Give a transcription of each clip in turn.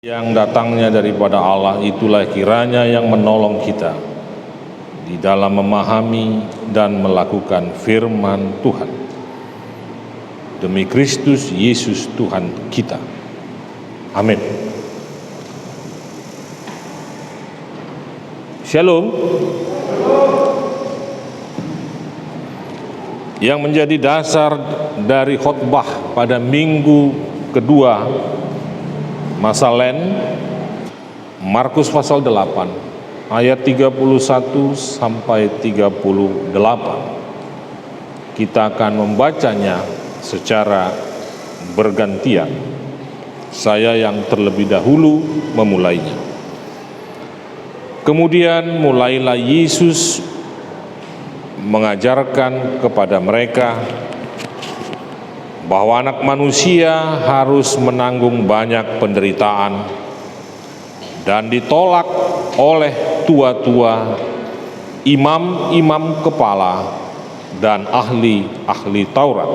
Yang datangnya daripada Allah itulah kiranya yang menolong kita di dalam memahami dan melakukan firman Tuhan. Demi Kristus Yesus Tuhan kita. Amin. Shalom. Yang menjadi dasar dari khotbah pada minggu kedua masa Lent, Markus pasal 8 ayat 31 sampai 38. Kita akan membacanya secara bergantian. Saya yang terlebih dahulu memulainya. Kemudian mulailah Yesus mengajarkan kepada mereka bahwa anak manusia harus menanggung banyak penderitaan dan ditolak oleh tua-tua, imam-imam kepala, dan ahli-ahli Taurat,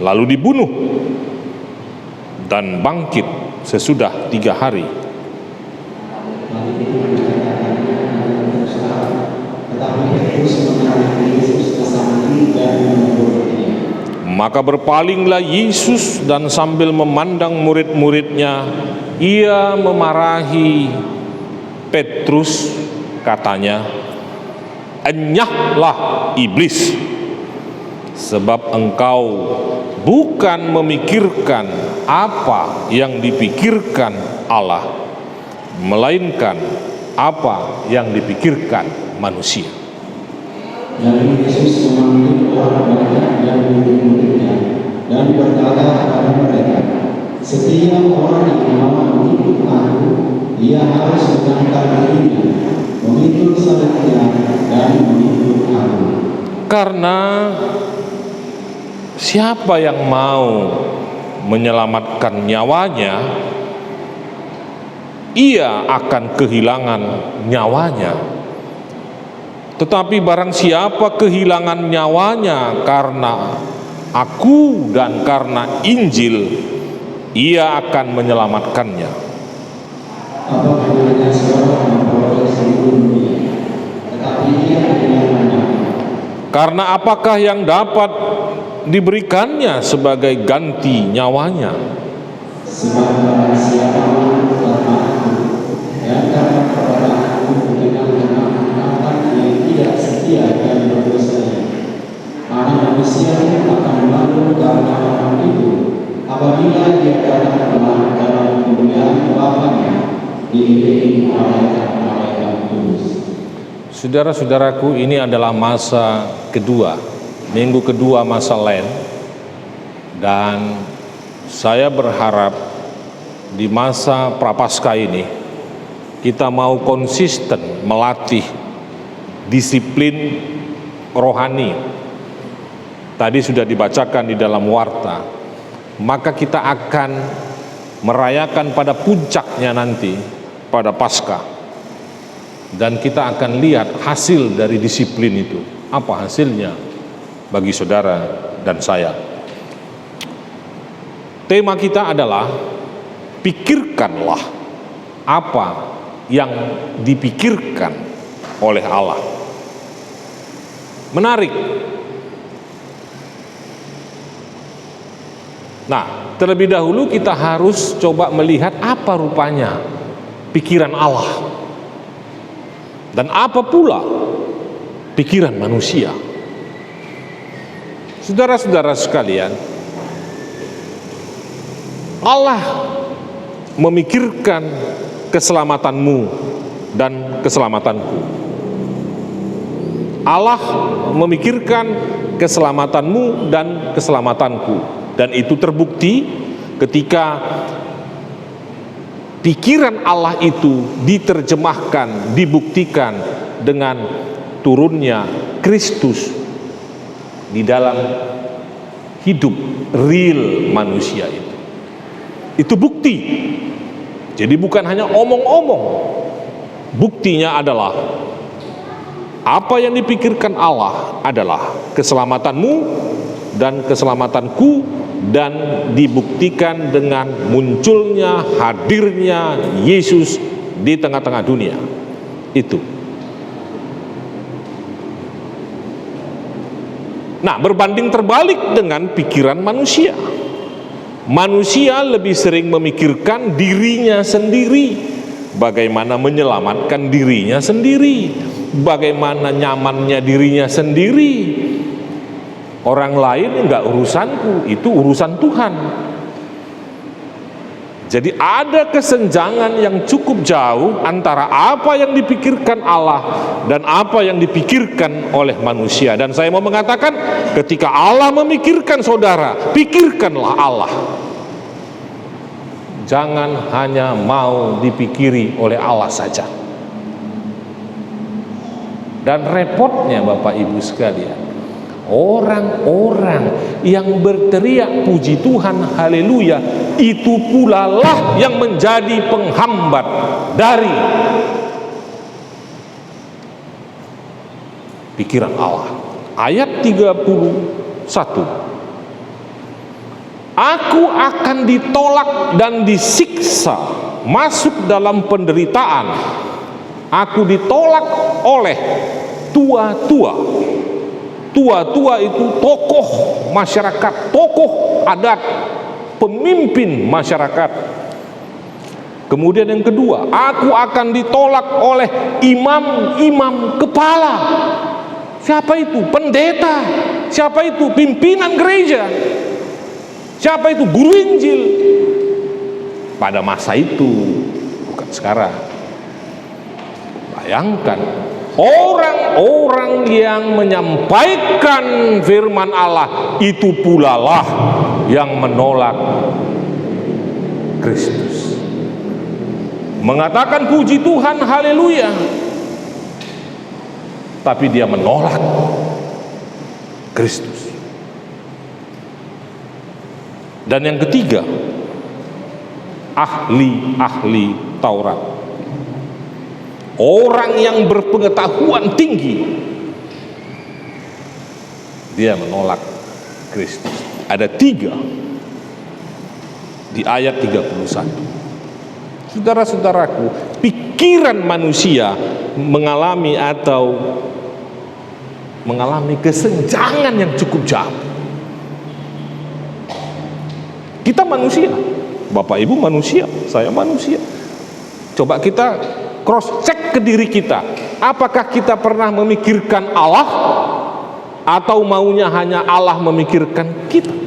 lalu dibunuh dan bangkit sesudah 3 hari. Maka berpalinglah Yesus dan sambil memandang murid-muridnya, ia memarahi Petrus, katanya, "Enyahlah iblis, sebab engkau bukan memikirkan apa yang dipikirkan Allah, melainkan apa yang dipikirkan manusia." Lalu Yesus memanggil orang banyak dan murid-muridnya dan berkata kepada mereka, "Setiap orang yang mau mengikut Aku, ia harus mengangkat dirinya, memikul salibnya dan mengikut Aku. Karena siapa yang mau menyelamatkan nyawanya, ia akan kehilangan nyawanya. Tetapi barang siapa kehilangan nyawanya karena Aku dan karena Injil, ia akan menyelamatkannya." Apa gunanya seorang memperoleh seluruh dunia, tetapi ia kehilangan? Karena apakah yang dapat diberikannya sebagai ganti nyawanya? Sebab barang siapa karena Aku dan karena kepada Aku dengan mengamalkan yang tidak setia dan berdosa, Anak Manusia akan malu karena orang itu apabila dia datang dalam kemuliaan Bapa-Nya diiringi malaikat-malaikat kudus. Saudara-saudaraku, ini adalah masa kedua, minggu kedua masa Lent, dan saya berharap di masa Prapaskah ini kita mau konsisten melatih disiplin rohani. Tadi sudah dibacakan di dalam warta. Maka kita akan merayakan pada puncaknya nanti pada Paskah. Dan kita akan lihat hasil dari disiplin itu. Apa hasilnya bagi saudara dan saya? Tema kita adalah pikirkanlah apa yang dipikirkan oleh Allah. Menarik. Nah, terlebih dahulu kita harus coba melihat apa rupanya pikiran Allah dan apa pula pikiran manusia. Saudara-saudara sekalian, Allah memikirkan keselamatanmu dan keselamatanku. Allah memikirkan keselamatanmu dan keselamatanku. Dan itu terbukti ketika pikiran Allah itu diterjemahkan, dibuktikan dengan turunnya Kristus di dalam hidup real manusia itu. Itu bukti. Jadi bukan hanya omong-omong. Buktinya adalah apa yang dipikirkan Allah adalah keselamatanmu dan keselamatanku dan dibuktikan dengan munculnya, hadirnya Yesus di tengah-tengah dunia. Itu. Nah, berbanding terbalik dengan pikiran manusia. Manusia lebih sering memikirkan dirinya sendiri, bagaimana menyelamatkan dirinya sendiri, bagaimana nyamannya dirinya sendiri. Orang lain enggak urusanku, itu urusan Tuhan. Jadi ada kesenjangan yang cukup jauh antara apa yang dipikirkan Allah dan apa yang dipikirkan oleh manusia. Dan saya mau mengatakan, ketika Allah memikirkan saudara, pikirkanlah Allah. Jangan hanya mau dipikiri oleh Allah saja. Dan repotnya Bapak Ibu sekalian, orang-orang yang berteriak puji Tuhan, haleluya, itu pula lah yang menjadi penghambat dari pikiran Allah. Ayat 31, aku akan ditolak dan disiksa, masuk dalam penderitaan. Aku ditolak oleh tua-tua. Tua-tua itu tokoh masyarakat, tokoh adat, pemimpin masyarakat. Kemudian yang kedua, aku akan ditolak oleh imam-imam kepala. Siapa itu? Pendeta. Siapa itu? Pimpinan gereja. Siapa itu? Guru Injil. Pada masa itu, bukan sekarang. Bayangkan, orang-orang yang menyampaikan firman Allah itu pula lah yang menolak Kristus. Mengatakan puji Tuhan, haleluya, tapi dia menolak Kristus. Dan yang ketiga, ahli-ahli Taurat, orang yang berpengetahuan tinggi, dia menolak Kristus. Ada 3 di ayat 31. Saudara-saudaraku, pikiran manusia mengalami kesenjangan yang cukup jauh. Kita manusia, Bapak Ibu manusia, saya manusia. Coba kita cross check ke diri kita. Apakah kita pernah memikirkan Allah, atau maunya hanya Allah memikirkan kita?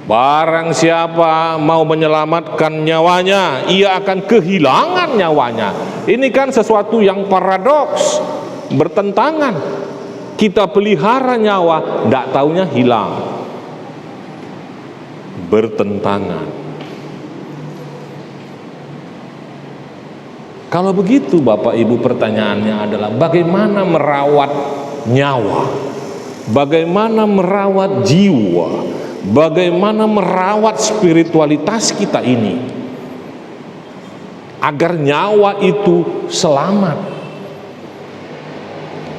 Barang siapa mau menyelamatkan nyawanya, ia akan kehilangan nyawanya. Ini kan sesuatu yang paradoks, bertentangan. Kita pelihara nyawa, tidak taunya hilang. Bertentangan. Kalau begitu Bapak Ibu, pertanyaannya adalah bagaimana merawat nyawa? Bagaimana merawat jiwa? Bagaimana merawat spiritualitas kita ini agar nyawa itu selamat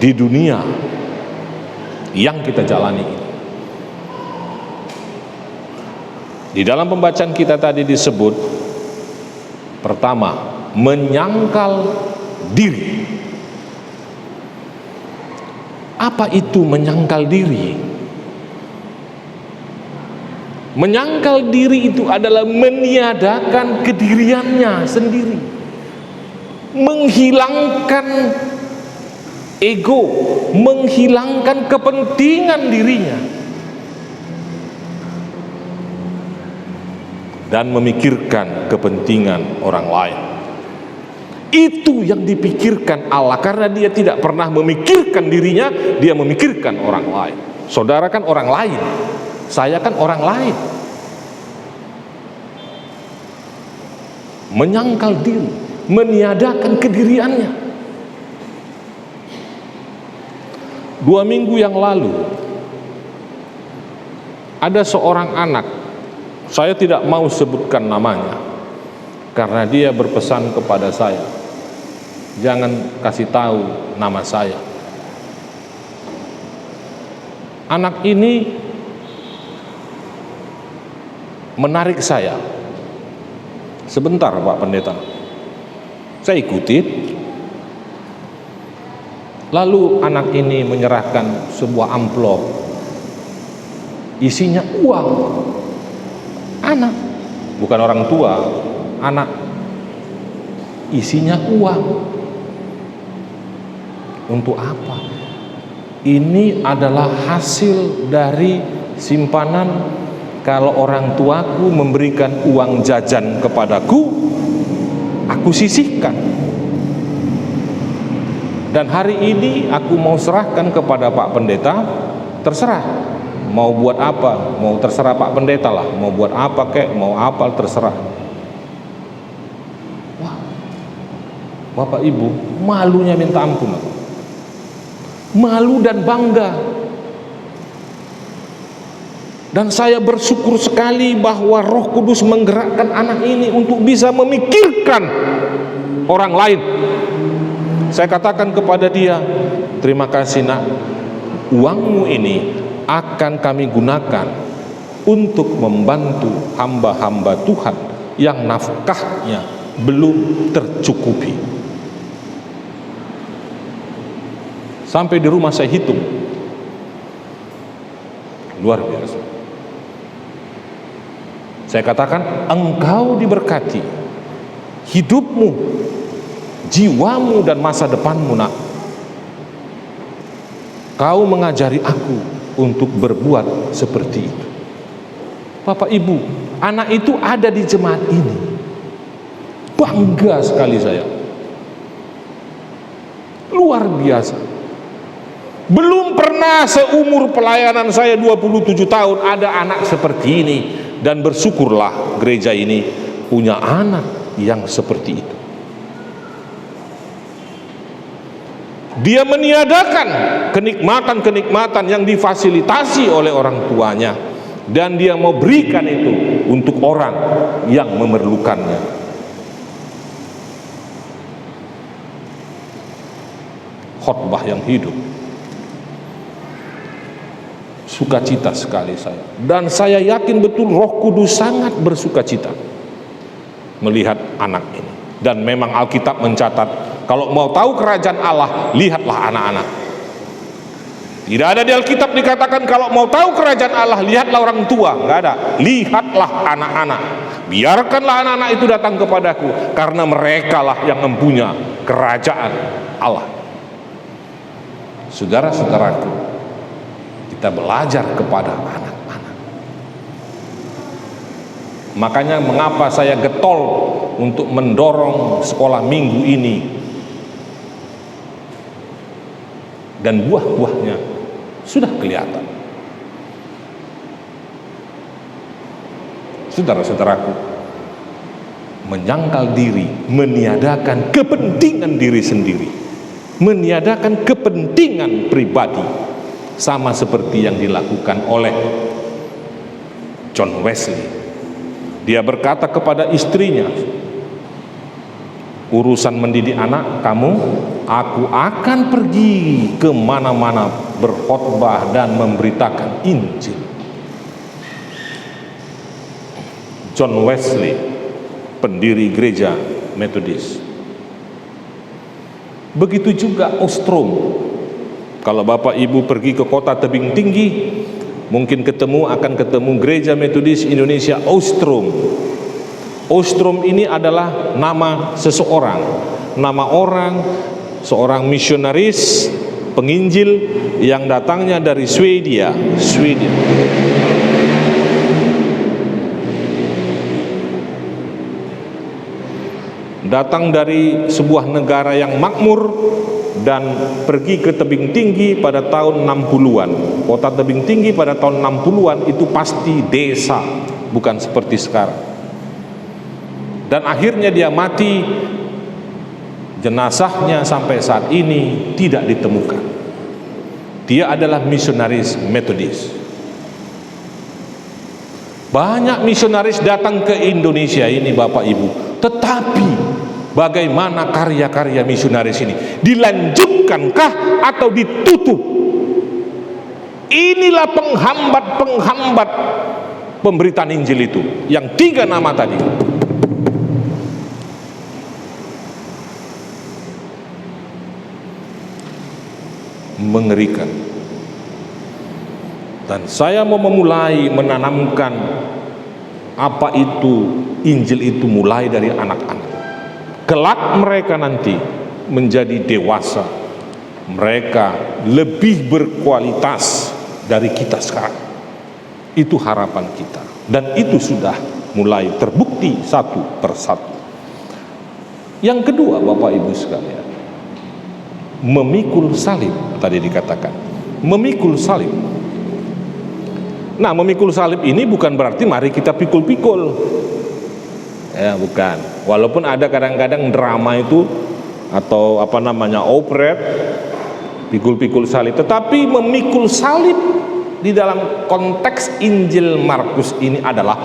di dunia yang kita jalani ini? Di dalam pembacaan kita tadi disebut, pertama, menyangkal diri. Apa itu menyangkal diri? Menyangkal diri itu adalah meniadakan kediriannya sendiri, menghilangkan ego, menghilangkan kepentingan dirinya, dan memikirkan kepentingan orang lain. Itu yang dipikirkan Allah, karena dia tidak pernah memikirkan dirinya, dia memikirkan orang lain. Saudara kan orang lain, saya kan orang lain. Menyangkal diri, meniadakan kediriannya. 2 minggu yang lalu, ada seorang anak, saya tidak mau sebutkan namanya, karena dia berpesan kepada saya, jangan kasih tahu nama saya. anak ini menarik saya. Sebentar Pak Pendeta, saya ikutin. Lalu anak ini menyerahkan sebuah amplop, isinya uang. Anak, bukan orang tua, anak. Isinya uang. Untuk apa? Ini adalah hasil dari simpanan. Kalau orang tuaku memberikan uang jajan kepadaku, aku sisihkan. Dan hari ini aku mau serahkan kepada Pak Pendeta, terserah. Mau buat apa? Mau terserah Pak Pendeta lah. Mau buat apa kek, mau apa terserah. Wah, Bapak Ibu, malunya minta ampun. Malu dan bangga. Dan saya bersyukur sekali bahwa Roh Kudus menggerakkan anak ini untuk bisa memikirkan orang lain. Saya katakan kepada dia, terima kasih nak, uangmu ini akan kami gunakan untuk membantu hamba-hamba Tuhan yang nafkahnya belum tercukupi. Sampai di rumah saya hitung, luar biasa. Saya katakan, engkau diberkati, hidupmu, jiwamu dan masa depanmu nak. Kau mengajari aku untuk berbuat seperti itu. Bapak Ibu, anak itu ada di jemaat ini. Bangga sekali saya. Luar biasa. Belum pernah seumur pelayanan saya 27 tahun ada anak seperti ini. Dan bersyukurlah gereja ini punya anak yang seperti itu. Dia meniadakan kenikmatan-kenikmatan yang difasilitasi oleh orang tuanya, dan dia mau berikan itu untuk orang yang memerlukannya. Khotbah yang hidup. Sukacita sekali saya. Dan saya yakin betul Roh Kudus sangat bersukacita melihat anak ini. Dan memang Alkitab mencatat, kalau mau tahu kerajaan Allah, lihatlah anak-anak. Tidak ada di Alkitab dikatakan kalau mau tahu kerajaan Allah, lihatlah orang tua. Enggak ada. Lihatlah anak-anak. Biarkanlah anak-anak itu datang kepadaku, karena merekalah yang mempunyai kerajaan Allah. Saudara-saudaraku, kita belajar kepada anak-anak. Makanya mengapa saya getol untuk mendorong sekolah minggu ini, dan buah-buahnya sudah kelihatan. Saudara-saudaraku, menyangkal diri, meniadakan kepentingan diri sendiri, meniadakan kepentingan pribadi, sama seperti yang dilakukan oleh John Wesley. Dia berkata kepada istrinya, urusan mendidik anak kamu, aku akan pergi kemana-mana berkhotbah dan memberitakan Injil. John Wesley, pendiri gereja Metodis. Begitu juga Ostrom. Kalau Bapak Ibu pergi ke kota tebing tinggi, mungkin akan ketemu gereja Metodis Indonesia Ostrom. Ostrom ini adalah nama seseorang, nama orang, seorang misionaris, penginjil yang datangnya dari Swedia. Datang dari sebuah negara yang makmur dan pergi ke tebing tinggi pada tahun 60-an. Kota tebing tinggi pada tahun 60-an itu pasti desa, bukan seperti sekarang. Dan akhirnya dia mati, jenazahnya sampai saat ini tidak ditemukan. Dia adalah misionaris Metodis. Banyak misionaris datang ke Indonesia ini Bapak Ibu, tetapi bagaimana karya-karya misionaris ini? Dilanjutkankah atau ditutup? Inilah penghambat-penghambat pemberitaan Injil itu, yang 3 nama tadi. Mengerikan. Dan saya mau memulai menanamkan apa itu Injil itu mulai dari anak-anak. Kelak mereka nanti menjadi dewasa, mereka lebih berkualitas dari kita sekarang. Itu harapan kita, dan itu sudah mulai terbukti satu persatu. Yang kedua, Bapak Ibu sekalian, memikul salib. Tadi dikatakan memikul salib. Nah, memikul salib ini bukan berarti mari kita pikul-pikul, ya, bukan. Walaupun ada kadang-kadang drama itu atau operet, pikul-pikul salib, tetapi memikul salib di dalam konteks Injil Markus ini adalah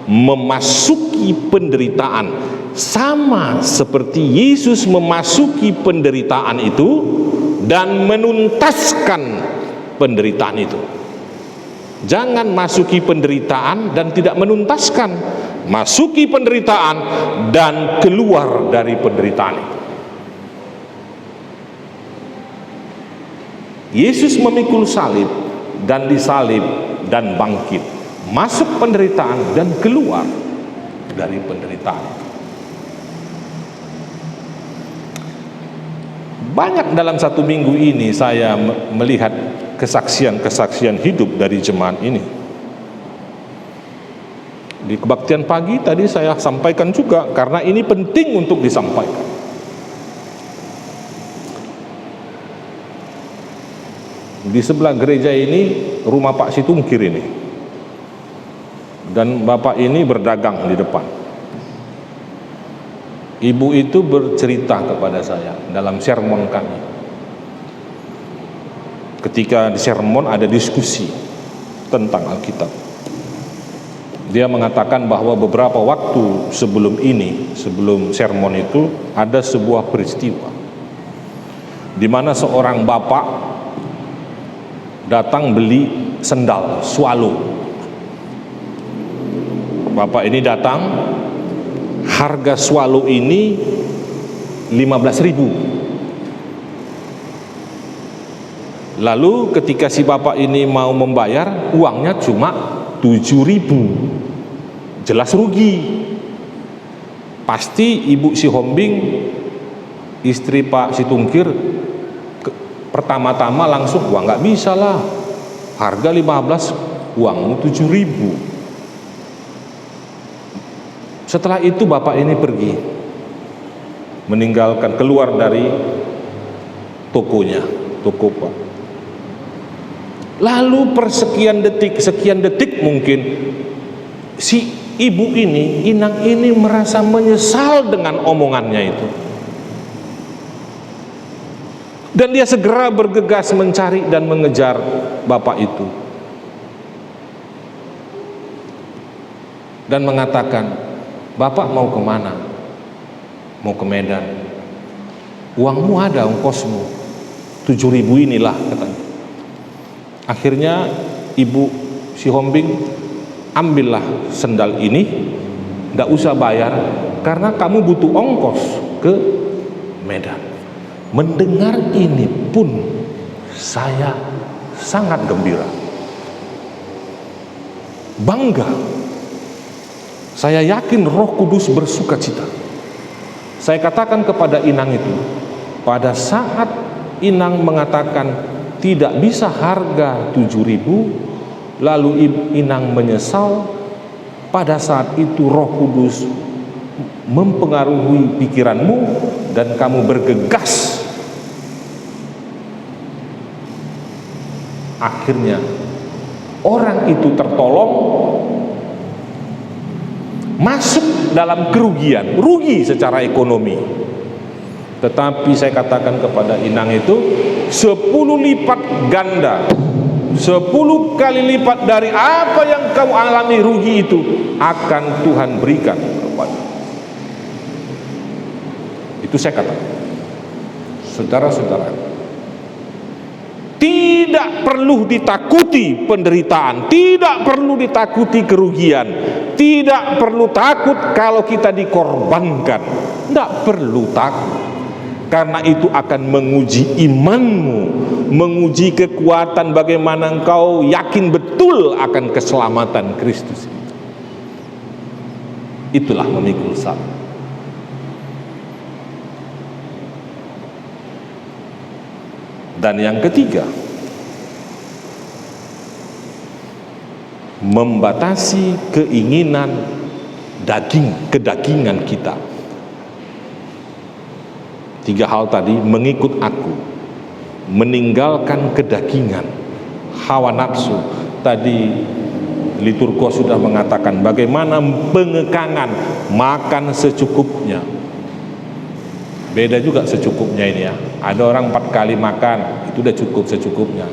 memasuki penderitaan, sama seperti Yesus memasuki penderitaan itu dan menuntaskan penderitaan itu. Jangan masuki penderitaan dan tidak menuntaskan, masuki penderitaan dan keluar dari penderitaan itu. Yesus memikul salib dan disalib dan bangkit, masuk penderitaan dan keluar dari penderitaan. Banyak dalam 1 minggu ini saya melihat kesaksian-kesaksian hidup dari jemaat ini. Di kebaktian pagi tadi saya sampaikan juga, karena ini penting untuk disampaikan. Di sebelah gereja ini rumah Pak Situngkir ini, dan bapak ini berdagang di depan. Ibu itu bercerita kepada saya dalam sermon kami. Ketika di sermon ada diskusi tentang Alkitab, dia mengatakan bahwa beberapa waktu sebelum sermon itu ada sebuah peristiwa di mana seorang bapak datang beli sendal swallow. Bapak ini datang, harga swallow ini 15.000. Lalu ketika si bapak ini mau membayar, uangnya cuma 7.000. Jelas rugi. Pasti Ibu si Hombing, istri Pak Situngkir, pertama-tama langsung, wah nggak bisa lah, harga 15, uangmu 7.000. Setelah itu bapak ini pergi, meninggalkan, keluar dari tokonya, toko Pak. Lalu sekian detik mungkin si ibu ini, inang ini merasa menyesal dengan omongannya itu. Dan dia segera bergegas mencari dan mengejar bapak itu. Dan mengatakan, "Bapak mau kemana?" "Mau ke Medan." "Uangmu ada, ongkosmu 7.000 inilah," katanya. Akhirnya Ibu si Hombing, "Ambillah sendal ini, tidak usah bayar karena kamu butuh ongkos ke Medan." Mendengar ini pun saya sangat gembira, bangga. Saya yakin Roh Kudus bersuka cita. Saya katakan kepada inang itu, pada saat inang mengatakan tidak bisa harga 7.000, lalu inang menyesal, pada saat itu Roh Kudus mempengaruhi pikiranmu dan kamu bergegas. Akhirnya orang itu tertolong, masuk dalam kerugian, rugi secara ekonomi. Tetapi saya katakan kepada inang itu, 10 lipat ganda, 10 kali lipat dari apa yang kamu alami rugi itu akan Tuhan berikan kepada. Itu saya katakan, saudara-saudara, Tidak perlu ditakuti penderitaan, tidak perlu ditakuti kerugian, tidak perlu takut kalau kita dikorbankan. Tidak perlu takut, karena itu akan menguji imanmu, menguji kekuatan bagaimana engkau yakin betul akan keselamatan Kristus. Itulah memikul salib. Dan yang ketiga, membatasi keinginan kedagingan kita. 3 hal tadi: mengikut aku, meninggalkan kedagingan, hawa nafsu. Tadi liturgos sudah mengatakan bagaimana pengekangan, makan secukupnya. Beda juga secukupnya ini ya. Ada orang 4 kali makan, itu udah cukup secukupnya.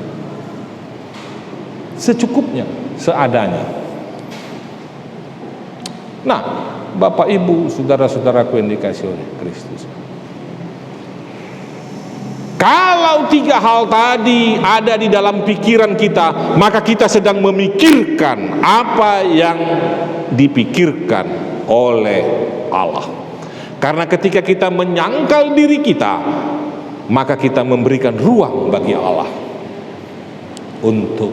Secukupnya, seadanya. Nah, Bapak Ibu, saudara-saudaraku yang dikasihi oleh Kristus, kalau 3 hal tadi ada di dalam pikiran kita, maka kita sedang memikirkan apa yang dipikirkan oleh Allah. Karena ketika kita menyangkal diri kita, maka kita memberikan ruang bagi Allah untuk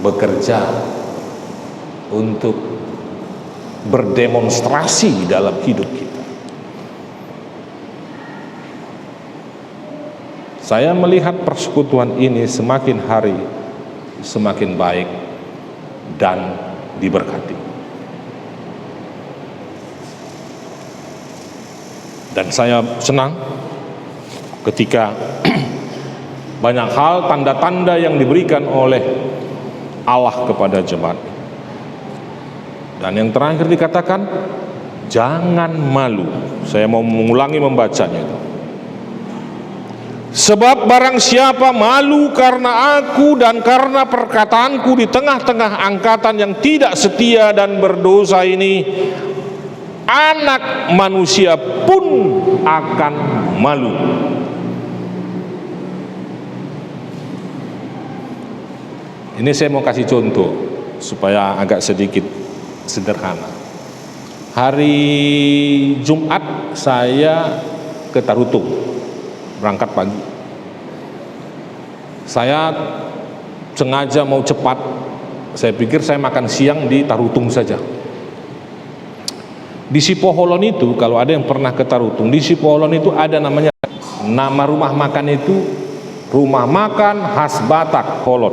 bekerja, untuk berdemonstrasi dalam hidup kita. Saya melihat persekutuan ini semakin hari semakin baik dan diberkati. Dan saya senang ketika banyak hal, tanda-tanda yang diberikan oleh Allah kepada jemaat. Dan yang terakhir dikatakan, jangan malu. Saya mau mengulangi membacanya itu. Sebab barang siapa malu karena aku dan karena perkataanku di tengah-tengah angkatan yang tidak setia dan berdosa ini, Anak manusia pun akan malu. Ini saya mau kasih contoh supaya agak sedikit sederhana. Hari Jumat saya ke Tarutung, berangkat pagi. Saya sengaja mau cepat. Saya pikir saya makan siang di Tarutung saja. Di Sipoholon itu, kalau ada yang pernah ke Tarutung, di Sipoholon itu ada namanya, nama rumah makan itu Rumah Makan Khas Batak Holon,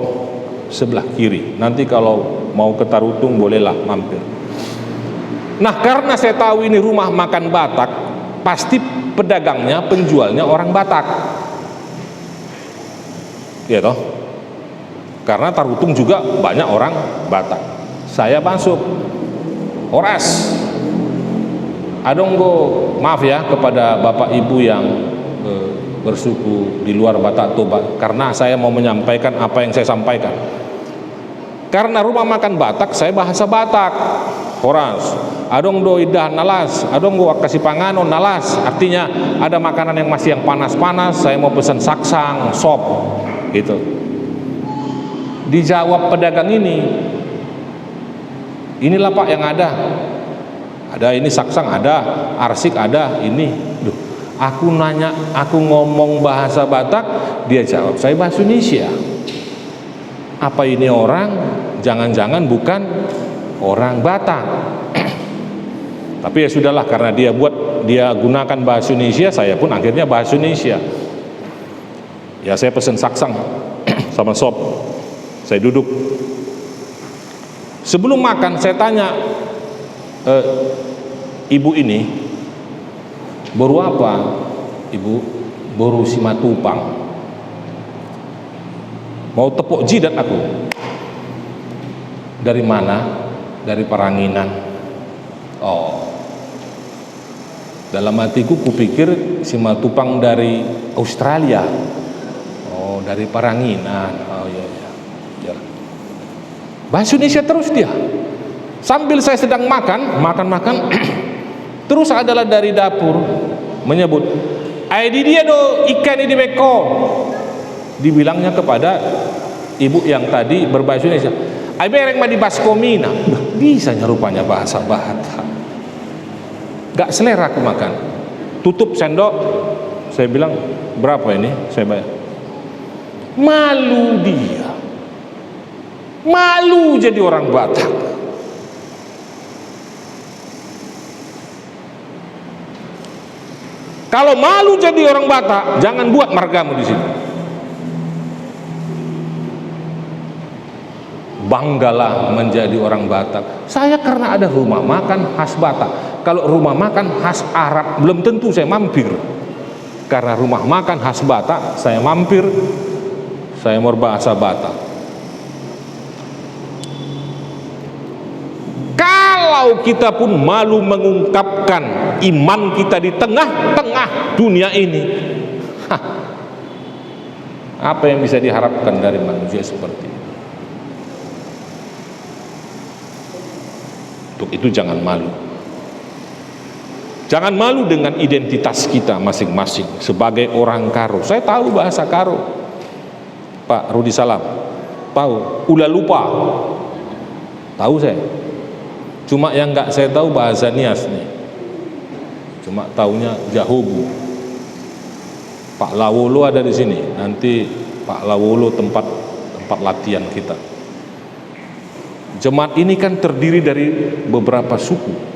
sebelah kiri. Nanti kalau mau ke Tarutung bolehlah mampir. Nah, karena saya tahu ini rumah makan Batak, pasti pedagangnya, penjualnya orang Batak. Ya toh? Karena Tarutung juga banyak orang Batak. Saya masuk, oras. Adonggo, maaf ya kepada Bapak Ibu yang bersuku di luar Batak Toba, karena saya mau menyampaikan apa yang saya sampaikan. Karena rumah makan Batak, saya bahasa Batak. Horas, adongdo idah nalas, adonggo kasih pangano nalas. Artinya ada makanan yang masih yang panas-panas, saya mau pesan saksang, sop, gitu. Dijawab pedagang inilah Pak yang ada. Ada ini saksang, ada arsik, ada ini. Duh, aku nanya, aku ngomong bahasa Batak, dia jawab saya bahasa Indonesia. Apa ini orang? Jangan-jangan bukan orang Batak. Tapi ya sudahlah, karena dia gunakan bahasa Indonesia, saya pun akhirnya bahasa Indonesia. Ya saya pesen saksang sama sop. Saya duduk. Sebelum makan saya tanya, ibu ini baru apa? Ibu baru simatupang. Mau tepuk jidat aku. Dari mana? Dari Paranginan. Oh. Dalam hatiku kupikir simatupang dari Australia. Oh, dari Paranginan. Oh iya. Bahasa Indonesia terus dia. Sambil saya sedang makan, terus adalah dari dapur menyebut, "Ai di dia do ikan ini beko." Dibilangnya kepada ibu yang tadi berbahasa Indonesia, "Ai bereng mah di baskomina." Bisanya rupanya bahasa Batak. Gak selera aku makan. Tutup sendok. Saya bilang, "Berapa ini?" Saya bayar. Malu dia. Malu jadi orang Batak. Kalau malu jadi orang Batak, jangan buat margamu di sini. Banggalah menjadi orang Batak. Saya karena ada rumah makan khas Batak. Kalau rumah makan khas Arab, belum tentu saya mampir. Karena rumah makan khas Batak, saya mampir. Saya mau bahasa Batak. Kalau kita pun malu mengungkapkan iman kita di tengah-tengah dunia ini, apa yang bisa diharapkan dari manusia seperti itu? Untuk itu jangan malu. Jangan malu dengan identitas kita masing-masing sebagai orang Karo. Saya tahu bahasa Karo, Pak Rudi Salam, tahu. Ulah lupa, tahu saya. Cuma yang nggak saya tahu bahasa Nias nih. Cuma taunya Jahobu. Pak Lawolo ada di sini. Nanti Pak Lawolo tempat latihan kita. Jemaat ini kan terdiri dari beberapa suku.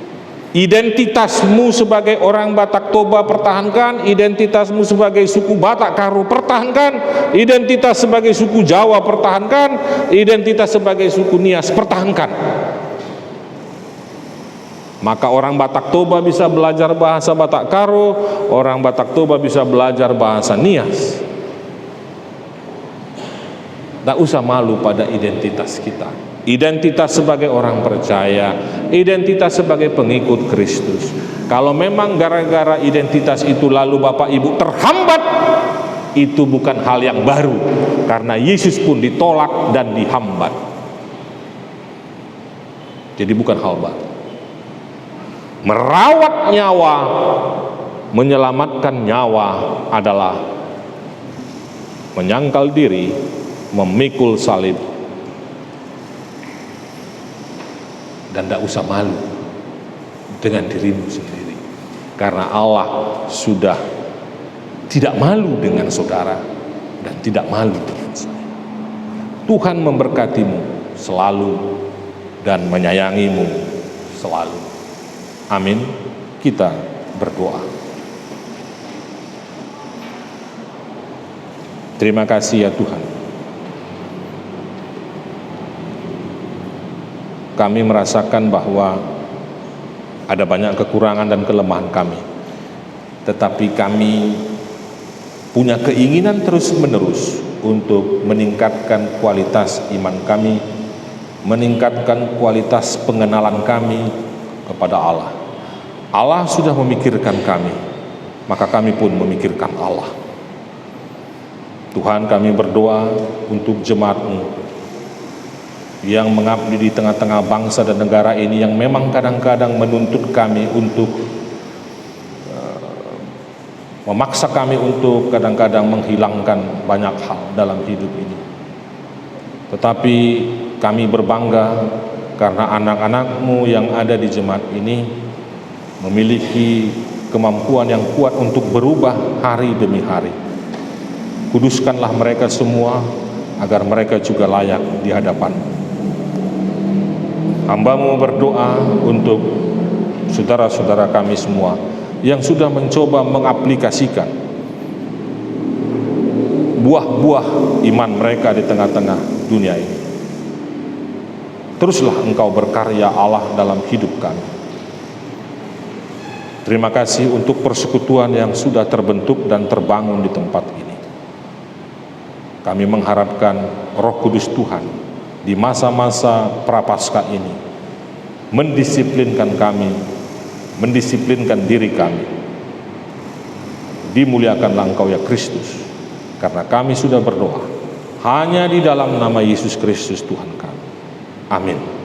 Identitasmu sebagai orang Batak Toba pertahankan, identitasmu sebagai suku Batak Karo pertahankan, identitas sebagai suku Jawa pertahankan, identitas sebagai suku Nias pertahankan. Maka orang Batak Toba bisa belajar bahasa Batak Karo, orang Batak Toba bisa belajar bahasa Nias. Tak usah malu pada identitas kita. Identitas sebagai orang percaya, identitas sebagai pengikut Kristus. Kalau memang gara-gara identitas itu lalu Bapak Ibu terhambat, itu bukan hal yang baru, karena Yesus pun ditolak dan dihambat. Jadi bukan hal baru. Merawat nyawa, menyelamatkan nyawa adalah menyangkal diri, memikul salib, dan tidak usah malu dengan dirimu sendiri, karena Allah sudah tidak malu dengan saudara dan tidak malu dengan saya. Tuhan memberkatimu selalu dan menyayangimu selalu. Amin. Kita berdoa. Terima kasih ya Tuhan. Kami merasakan bahwa ada banyak kekurangan dan kelemahan kami, tetapi kami punya keinginan terus-menerus untuk meningkatkan kualitas iman kami, meningkatkan kualitas pengenalan kami kepada Allah. Allah sudah memikirkan kami, maka kami pun memikirkan Allah. Tuhan, kami berdoa untuk jemaat-Mu yang mengabdi di tengah-tengah bangsa dan negara ini, yang memang kadang-kadang menuntut kami untuk memaksa kami untuk kadang-kadang menghilangkan banyak hal dalam hidup ini. Tetapi kami berbangga karena anak-anak-Mu yang ada di jemaat ini memiliki kemampuan yang kuat untuk berubah hari demi hari. Kuduskanlah mereka semua agar mereka juga layak di hadapan. Hamba-Mu berdoa untuk saudara-saudara kami semua yang sudah mencoba mengaplikasikan buah-buah iman mereka di tengah-tengah dunia ini. Teruslah Engkau berkarya Allah dalam hidup kami. Terima kasih untuk persekutuan yang sudah terbentuk dan terbangun di tempat ini. Kami mengharapkan Roh Kudus Tuhan di masa-masa prapaskah ini mendisiplinkan kami, mendisiplinkan diri kami. Dimuliakanlah Engkau ya Kristus, karena kami sudah berdoa hanya di dalam nama Yesus Kristus Tuhan kami. Amin.